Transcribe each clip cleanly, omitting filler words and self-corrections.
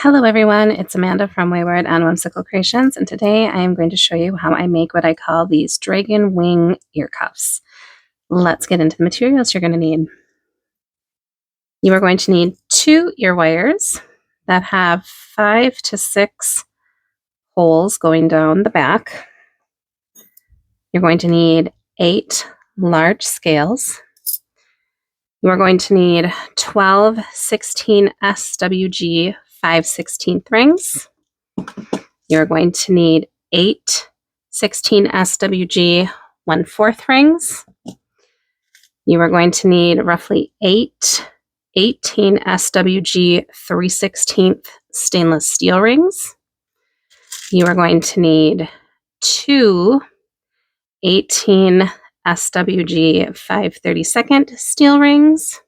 Hello everyone, it's Amanda from Wayward and Whimsical Creations, and today I am going to show you how I make what I call these dragon wing ear cuffs. Let's get into the materials you're going to need. You are going to need 2 ear wires that have 5 to 6 holes going down the back. You're going to need 8 large scales. You are going to need 12 16 SWG 5/16 rings. You're going to need 8 16 SWG 1/4 rings. You are going to need roughly 8 18 SWG 3/16 stainless steel rings. You are going to need 2 18 SWG 5/32 steel rings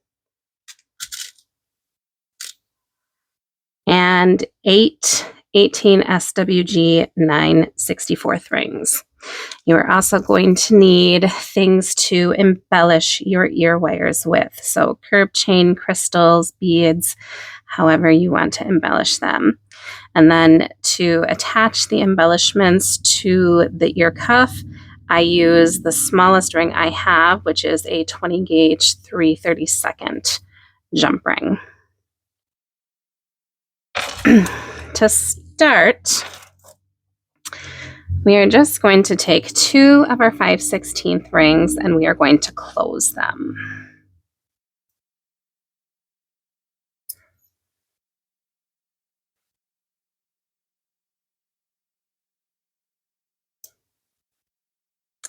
and 8 18 SWG 9/64 rings. You are also going to need things to embellish your ear wires with. So curb chain, crystals, beads, however you want to embellish them. And then to attach the embellishments to the ear cuff, I use the smallest ring I have, which is a 20 gauge 3/32 jump ring. To start, we are just going to take 2 of our 5/16 rings and we are going to close them.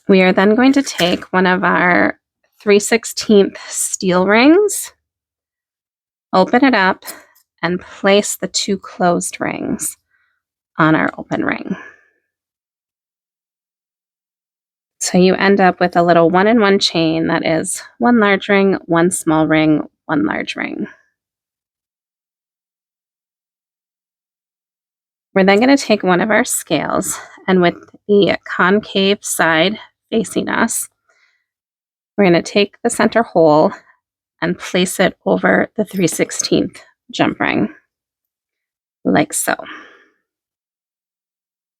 We are then going to take one of our 3/16 steel rings, open it up, and place the 2 closed rings on our open ring. So you end up with a little 1-in-1 chain that is 1 large ring, 1 small ring, 1 large ring. We're then going to take one of our scales, and with the concave side facing us, we're going to take the center hole and place it over the 3/16 jump ring, like so.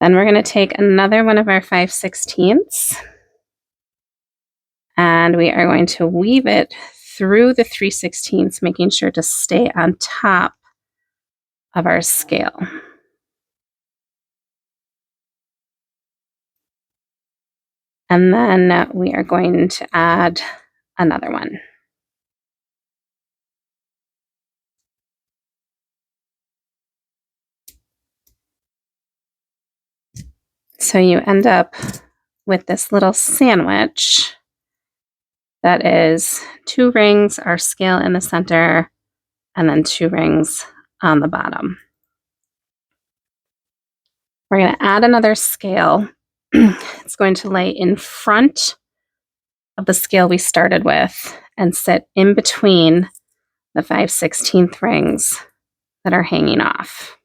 Then we're going to take another one of our 5/16 and we are going to weave it through the 3/16, making sure to stay on top of our scale. And then we are going to add another one. So you end up with this little sandwich that is 2 rings, our scale in the center, and then 2 rings on the bottom. We're going to add another scale. It's going to lay in front of the scale we started with and sit in between the 5/16 rings that are hanging off.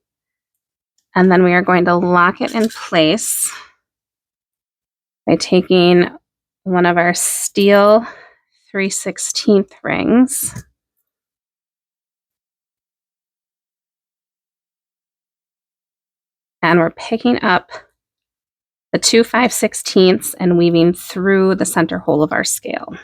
And then we are going to lock it in place by taking one of our steel 3/16 rings and we're picking up the 2 5/16 and weaving through the center hole of our scale.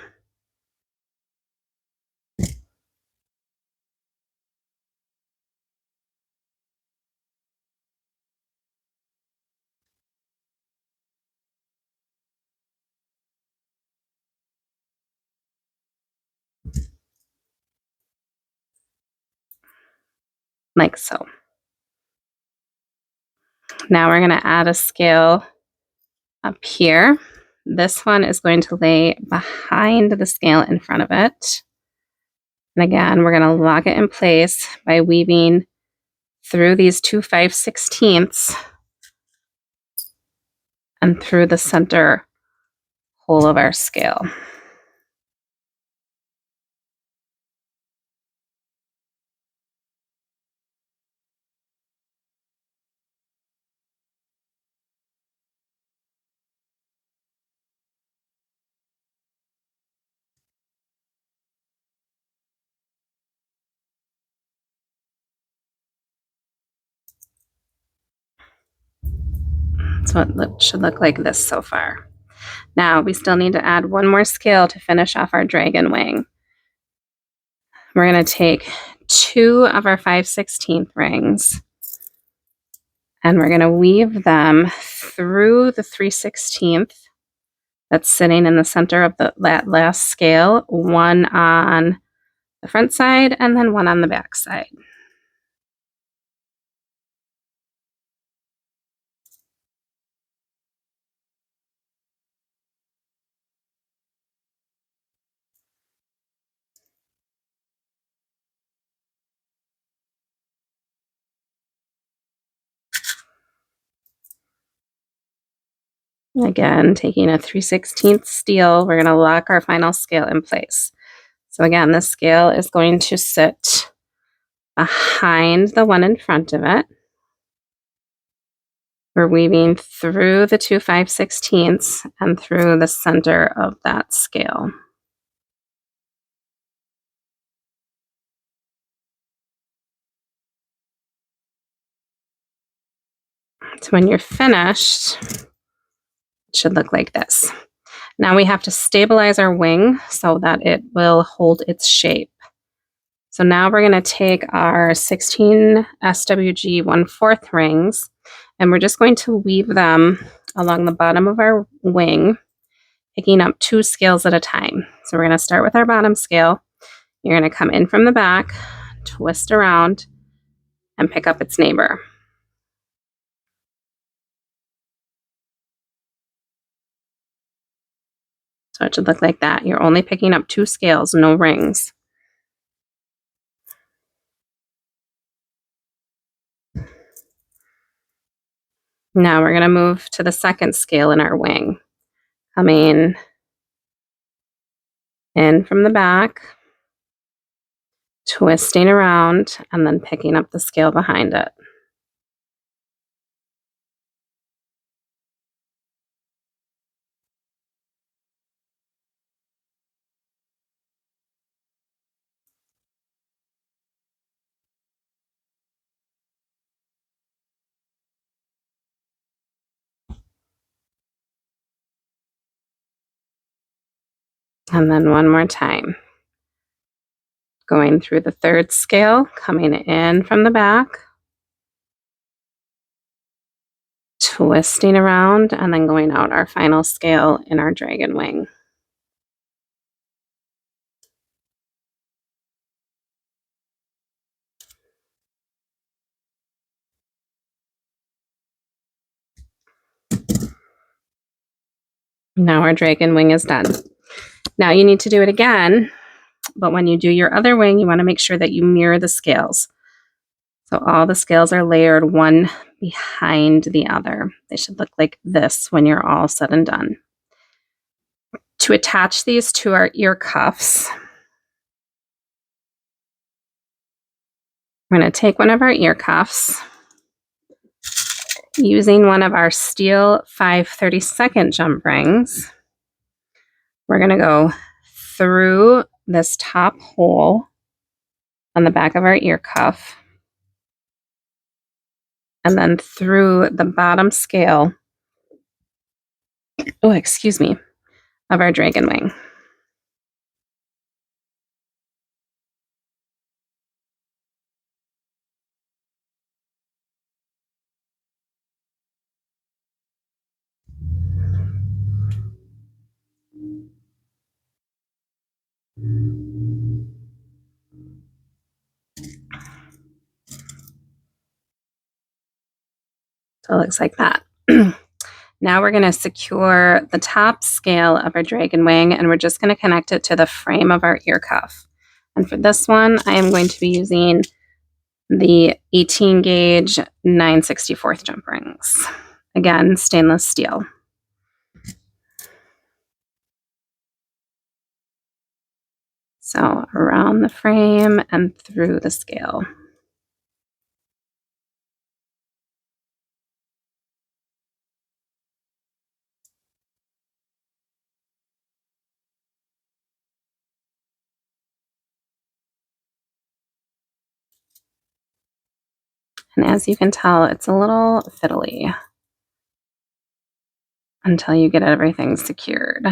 Like so. Now we're going to add a scale up here. This one is going to lay behind the scale in front of it. And again, we're going to lock it in place by weaving through these 2 5/16 and through the center hole of our scale. So it should look like this so far. Now we still need to add one more scale to finish off our dragon wing. We're going to take 2 of our 5/16 rings and we're going to weave them through the 3/16 that's sitting in the center of that last scale, one on the front side and then one on the back side. Again, taking a 3/16 steel, we're going to lock our final scale in place. So again, this scale is going to sit behind the one in front of it. We're weaving through the 2 5/16 and through the center of that scale. So when you're finished, it should look like this. Now we have to stabilize our wing so that it will hold its shape. So now we're going to take our 16 SWG 1/4 rings and we're just going to weave them along the bottom of our wing, picking up 2 scales at a time. So we're going to start with our bottom scale. You're going to come in from the back, twist around, and pick up its neighbor. So it should look like that. You're only picking up 2 scales, no rings. Now we're going to move to the second scale in our wing, coming in from the back, twisting around, and then picking up the scale behind it. And then one more time. Going through the third scale, coming in from the back, twisting around, and then going out our final scale in our dragon wing. Now our dragon wing is done. Now you need to do it again, but when you do your other wing, you want to make sure that you mirror the scales. So all the scales are layered one behind the other. They should look like this when you're all said and done. To attach these to our ear cuffs, we're going to take one of our ear cuffs, using one of our steel 5/32 jump rings. We're going to go through this top hole on the back of our ear cuff and then through the bottom scale, of our dragon wing. So it looks like that. Now we're going to secure the top scale of our dragon wing and we're just going to connect it to the frame of our ear cuff. And for this one, I am going to be using the 18 gauge 9/64 jump rings. Again, stainless steel. So around the frame and through the scale. And as you can tell, it's a little fiddly. until you get everything secured.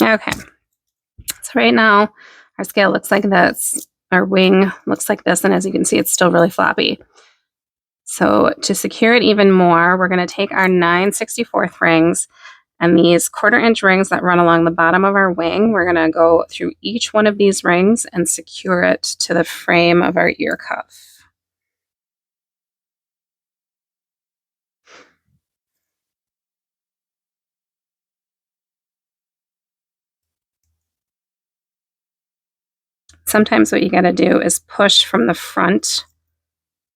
Okay, so right now our scale looks like this. Our wing looks like this, and as you can see, it's still really floppy. So to secure it even more, we're going to take our 9/64 rings and these 1/4 inch rings that run along the bottom of our wing. We're going to go through each one of these rings and secure it to the frame of our ear cuff. Sometimes what you got to do is push from the front,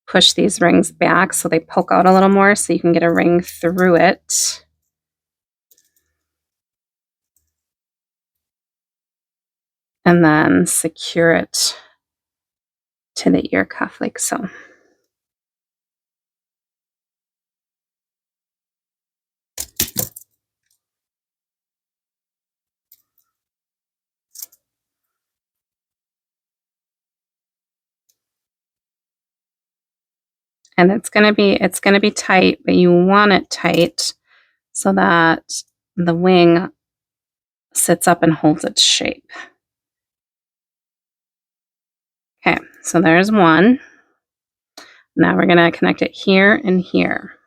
push these rings back so they poke out a little more so you can get a ring through it. And then secure it to the ear cuff like so. And it's gonna be tight, but you want it tight so that the wing sits up and holds its shape. Okay, so there's one. Now we're gonna connect it here and here.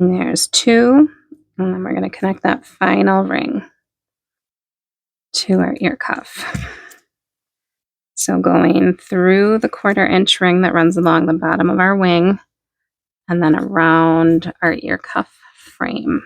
And there's two, and then we're gonna connect that final ring to our ear cuff. So going through the 1/4 inch ring that runs along the bottom of our wing and then around our ear cuff frame.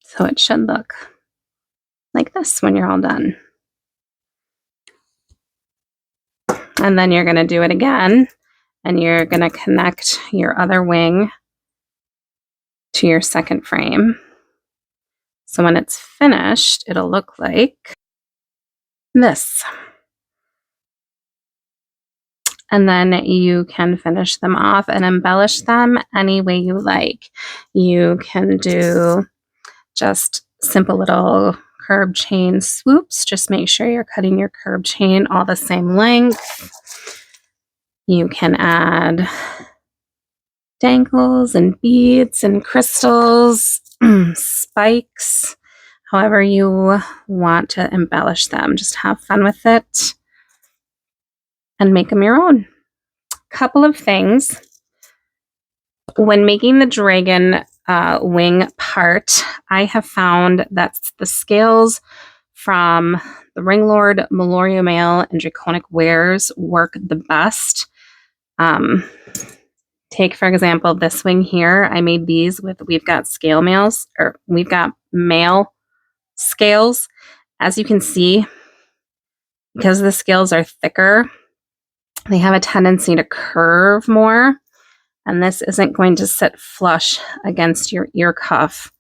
So it should look like this when you're all done. And then you're gonna do it again, and you're gonna connect your other wing to your second frame. So when it's finished, it'll look like this. And then you can finish them off and embellish them any way you like. You can do just simple little curb chain swoops. Just make sure you're cutting your curb chain all the same length. You can add dangles and beads and crystals, spikes, however you want to embellish them. Just have fun with it and make them your own. Couple of things. When making the dragon wing part, I have found that the scales from the Ringlord, Meloria Mail, and Draconic Wares work the best. Take, for example, this wing here. I made these with, we've got mail scales. As you can see, because the scales are thicker, they have a tendency to curve more. And this isn't going to sit flush against your ear cuff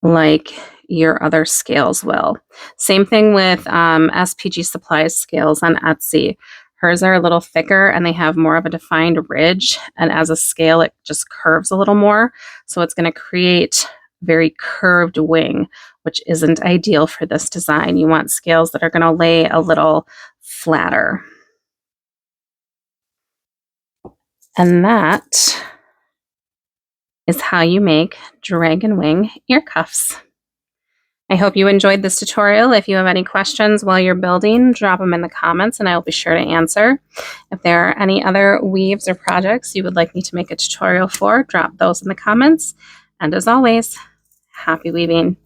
like your other scales will. Same thing with SPG Supplies scales on Etsy. Hers are a little thicker and they have more of a defined ridge. And as a scale, it just curves a little more. So it's going to create very curved wing, which isn't ideal for this design. You want scales that are going to lay a little flatter. And that is how you make dragon wing ear cuffs. I hope you enjoyed this tutorial. If you have any questions while you're building, drop them in the comments and I will be sure to answer. If there are any other weaves or projects you would like me to make a tutorial for, drop those in the comments. And as always, happy weaving.